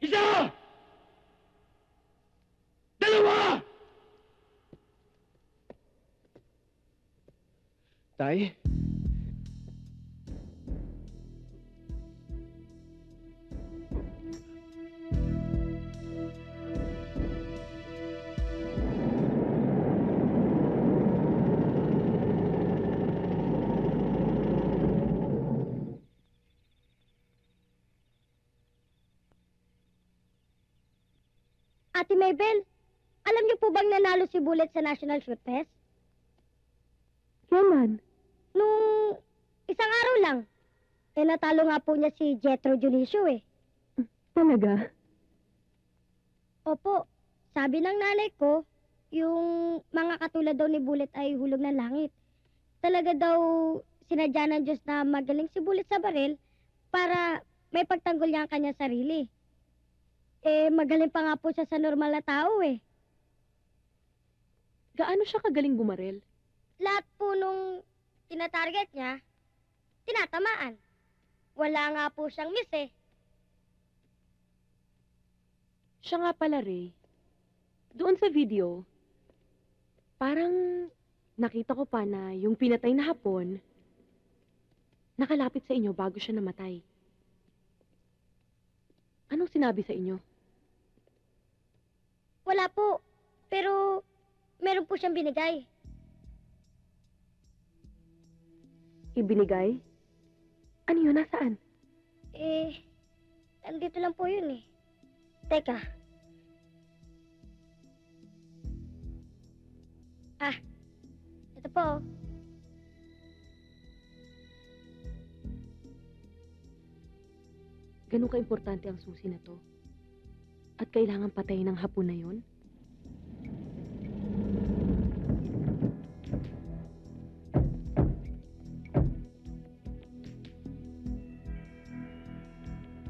Isa! Dalawa! Tay? Ate Maybel, alam niyo po bang nanalo si Bullet sa National Shoot Fest? Kailan? Nung isang araw lang. Eh, natalo nga po niya si Jetro Junicio eh. Talaga? Opo, sabi ng nanay ko, yung mga katulad daw ni Bullet ay hulog ng langit. Talaga daw sinadya ng Diyos na magaling si Bullet sa baril para may pagtanggol niya ang kanyang sarili. Eh, magaling pa nga po siya sa normal na tao eh. Gaano siya kagaling bumaril? Lahat po nung tinatarget niya, tinatamaan. Wala nga po siyang miss eh. Siya nga pala, Ray. Doon sa video, parang nakita ko pa na yung pinatay na Hapon, nakalapit sa inyo bago siya namatay. Anong sinabi sa inyo? Wala po, pero meron po siyang binigay. Ibinigay? Ano yun? Nasaan? Eh, nandito lang po yun eh. Teka. Ah, ito po. Ganun ka-importante ang susi na to? At kailangan patayin ng Hapon na yun?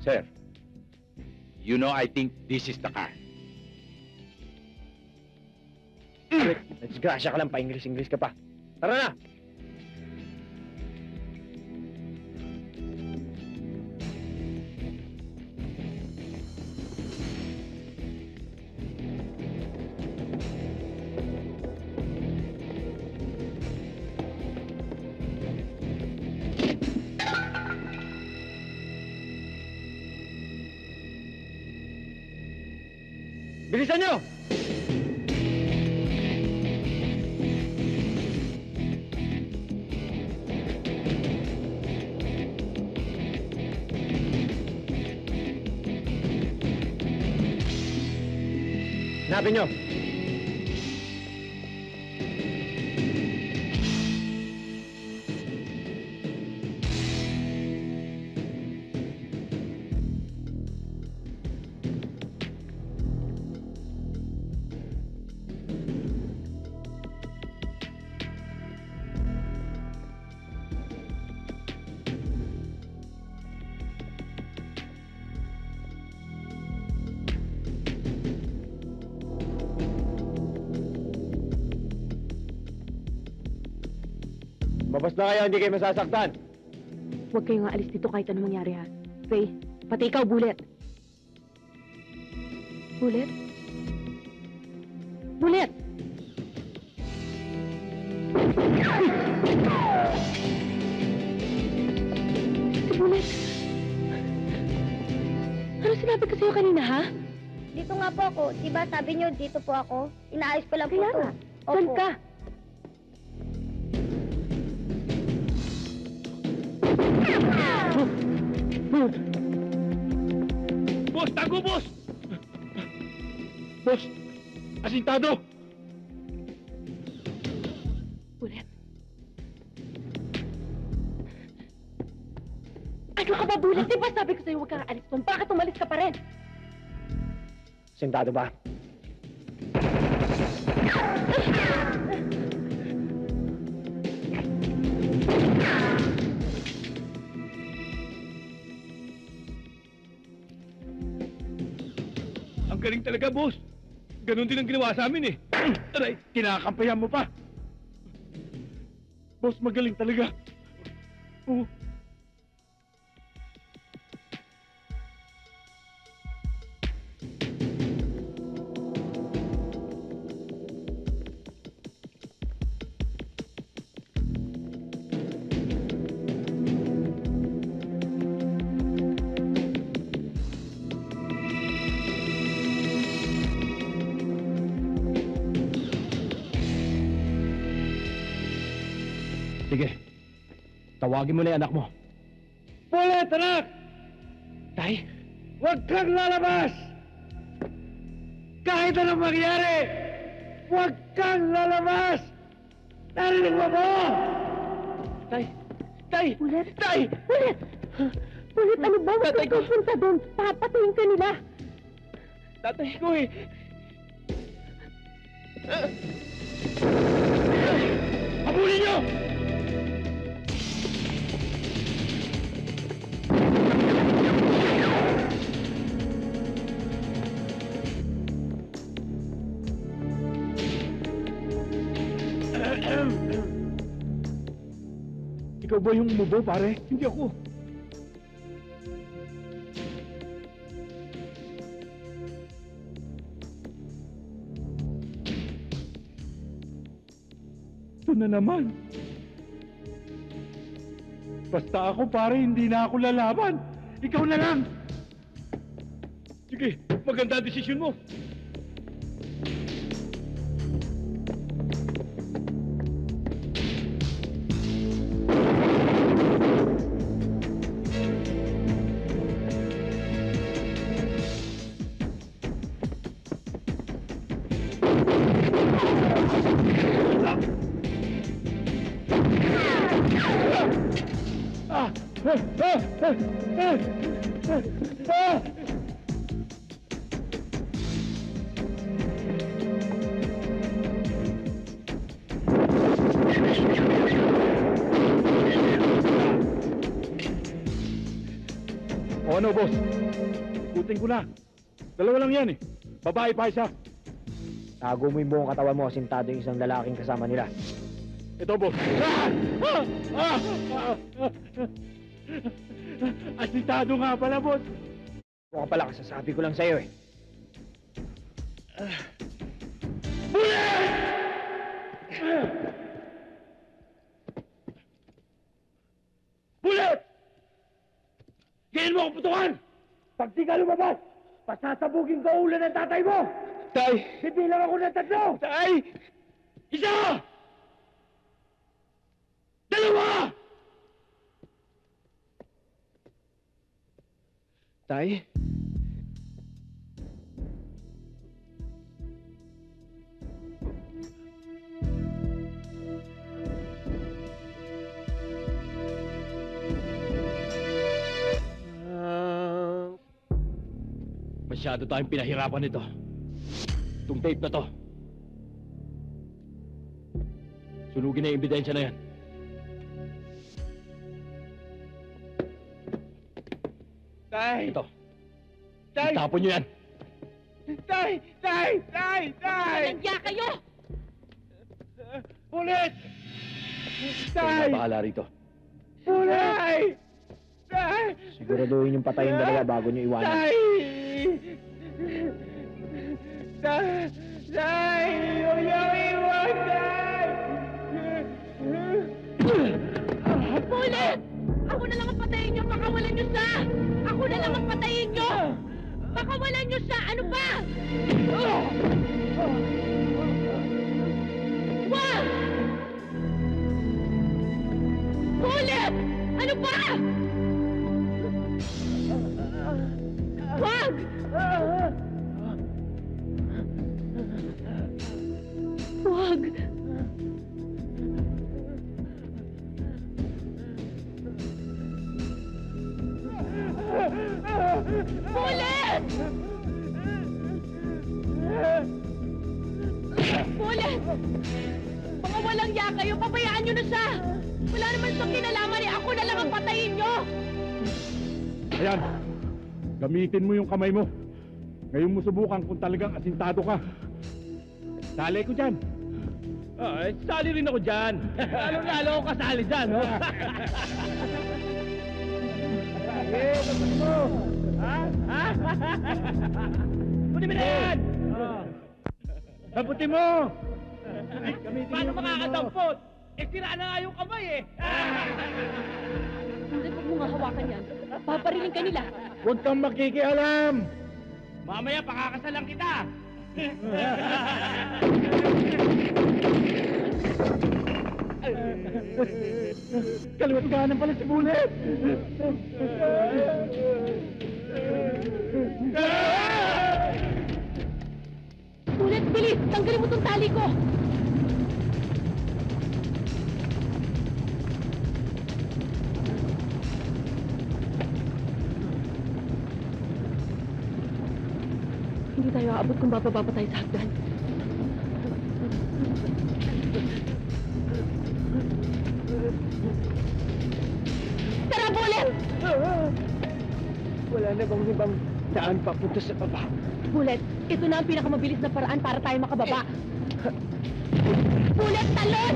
Sir, you know I think this is the car. Disgrasya ka lang, pa-English-English ka pa. Tara na! Bilisan nyo! Hanapin nyo! Mabas na kayo, hindi kayo masasaktan. Huwag kayong aalis dito kahit anong mangyari, ha? Ray, pati ikaw, Bullet. Bullet? Bullet! Si Bullet! Ano sinabi ko sa'yo kanina, ha? Dito nga po ako. Diba sabi niyo, dito po ako? Inaayos ko lang po Kaya ito. nga, saan ka? Boss, tago, boss! Boss, asintado! Bullet. Ano ka ba, Bullet? Di ba sabi ko sa'yo huwag kang aalis doon? Bakit umalis ka pa rin? Asintado ba? Ang galing talaga, boss. Ganon din ang ginawa sa amin eh. Aray, kinakakampihan mo pa. Boss, magaling talaga. Oo. Sige. Tawagin mo na yung anak mo. Bullet, anak! Tay? Huwag kang lalabas! Kahit anong mangyari, huwag kang lalabas! Narinig mo ba? Tay! Tay! Bullet? Tay! Bullet! Bullet, ano ba? Huwag kang pupunta doon. Papatayin ka nila. Tatay ko eh! Habulin niyo! Ikaw ba yung umubo, pare? Hindi ako. Ito na naman. Basta ako, pare, hindi na ako lalaban. Ikaw na lang. Sige, maganda desisyon mo. O ano, boss? Puting ko na. Dalawa lang yan eh. Babae pa isa. Tago mo yung buong katawan mo, asintado yung isang lalaking kasama nila. Ito, boss. Asitado nga pala, boss. Kung ka pala, kasasabi ko lang sa'yo eh. Bullet! Gain mo ang putukan! Pag di ka lumabas, pasasabugin ko ulo ng tatay mo! Tay! Hindi lang ako ng tatlo! Tay! Isa! Dalawa! Tay? Masyado tayong pinahirapan nito. Itong tape na to. Sunugin na yung ebidensya na yan. Tay! Ito. Tay! Itapon nyo yan. Tay! Tay! Tay! Tay! Nandiya kayo! Bullet! Tay! Bahala rito. Bullet! Tay! Siguraduhin yung patayin dalawa bago nyo iwanan. Tay! Tay! Tay! Huwag niyo iwan, Tay! Bullet! Ako na lang ang patayin nyo! Pakawalan nyo siya! Ako na lang ang patayin nyo! Pakawalan nyo siya! Ano ba? Wag! Bullet! Ano ba? Wag! Wag! Bullet! Bullet! Mga walang ya kayo, pabayaan nyo na siya! Wala naman siyang kinalaman eh, ako na lang ang patayin nyo! Ayan. Gamitin mo yung kamay mo. Ngayon mo subukan kung talagang asintado ka. Sali ko dyan. Sali rin ako dyan. Lalo ako kasali dyan, no? Tapos mo! Ha? Puti mo na yan! Taputi mo! Paano makakadampot? Sira na nga yung kamay eh! Hindi, huwag mo nga hawakan yan. Paparilin ka nila. Huwag kang makikialam! Mamaya pakakasalan kita! Kaliwat pala si Bullet! Bullet, bilis! Tanggalin mo tong tali ko! Hindi tayo aabot kung bababa pa tayo sa hagdan. Tara, Bullet! Wala na bang ibang daan papunta sa baba? Bullet, ito na ang pinakamabilis na paraan para tayo makababa. Bullet, talon!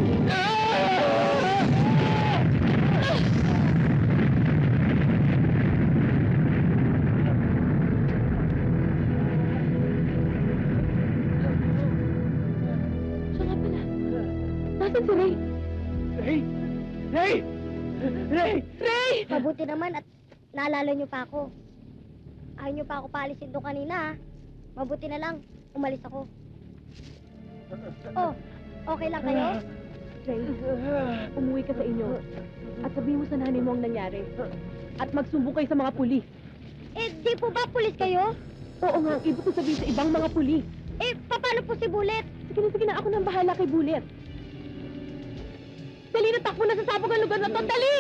Siya nga pala. Nasaan si Ray? Ray! Ray! Ray! Ray! Mabuti naman at naalala niyo pa ako. Ayaw niyo pa ako paalisin doon kanina, ah. Mabuti na lang, umalis ako. Oh, okay lang kayo? Ray, umuwi ka sa inyo. At sabihin mo sa nanay mo ang nangyari. At magsumbong kayo sa mga pulis. Eh, di po ba pulis kayo? Oo nga, ang ibig ko sabihin sa ibang mga pulis. Eh, paano po si Bullet? Sige na, ako nang bahala kay Bullet. Dali na, takbo na sa sabog ang lugar na to, dali!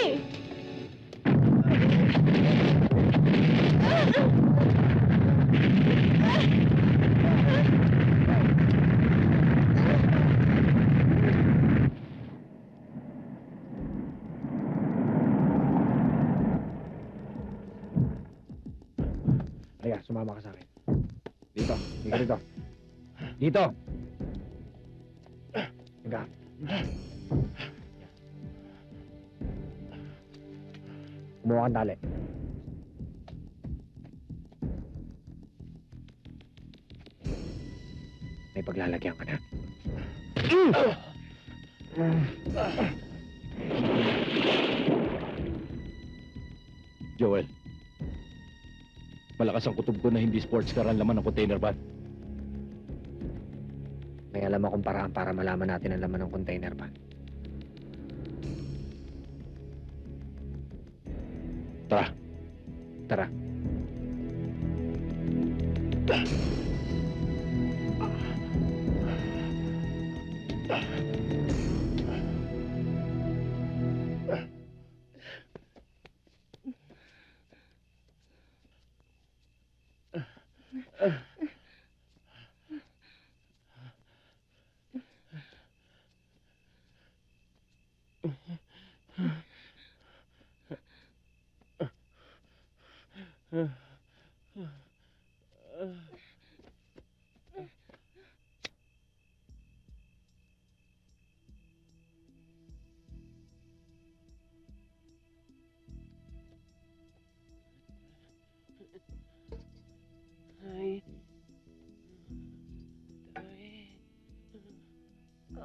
Aya, sumama ka sa akin. Dito, higa dito. Dito! Higa. Kumuha kang tali. May paglalagyan ka na. Joel, malakas ang kutob ko na hindi sports car ang laman ng container van. May alam akong paraan para malaman natin ang laman ng container pa. Tara. Tara.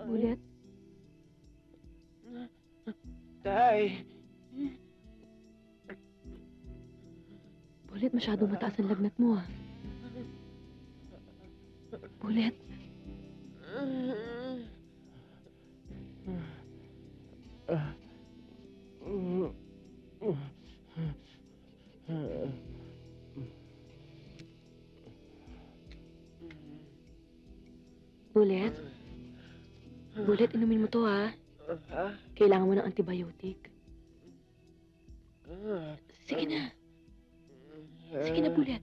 Bullet, Tay! Bullet, masyadong mataas ang lagnat mo, ah. Bullet, Bullet, Bullet, inumin mo to, ha? Kailangan mo ng antibiotic. Sige na. Sige na, Bullet.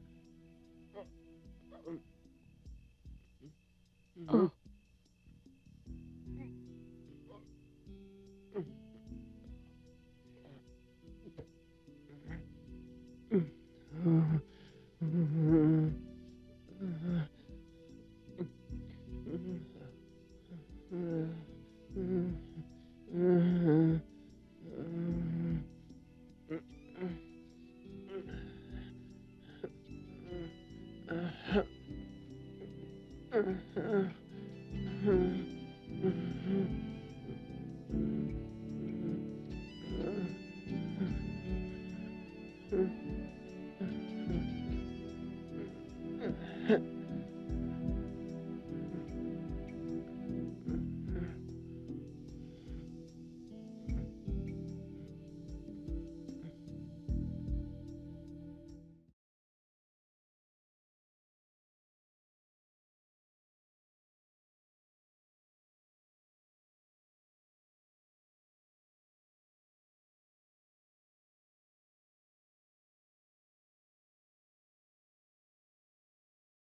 Oh.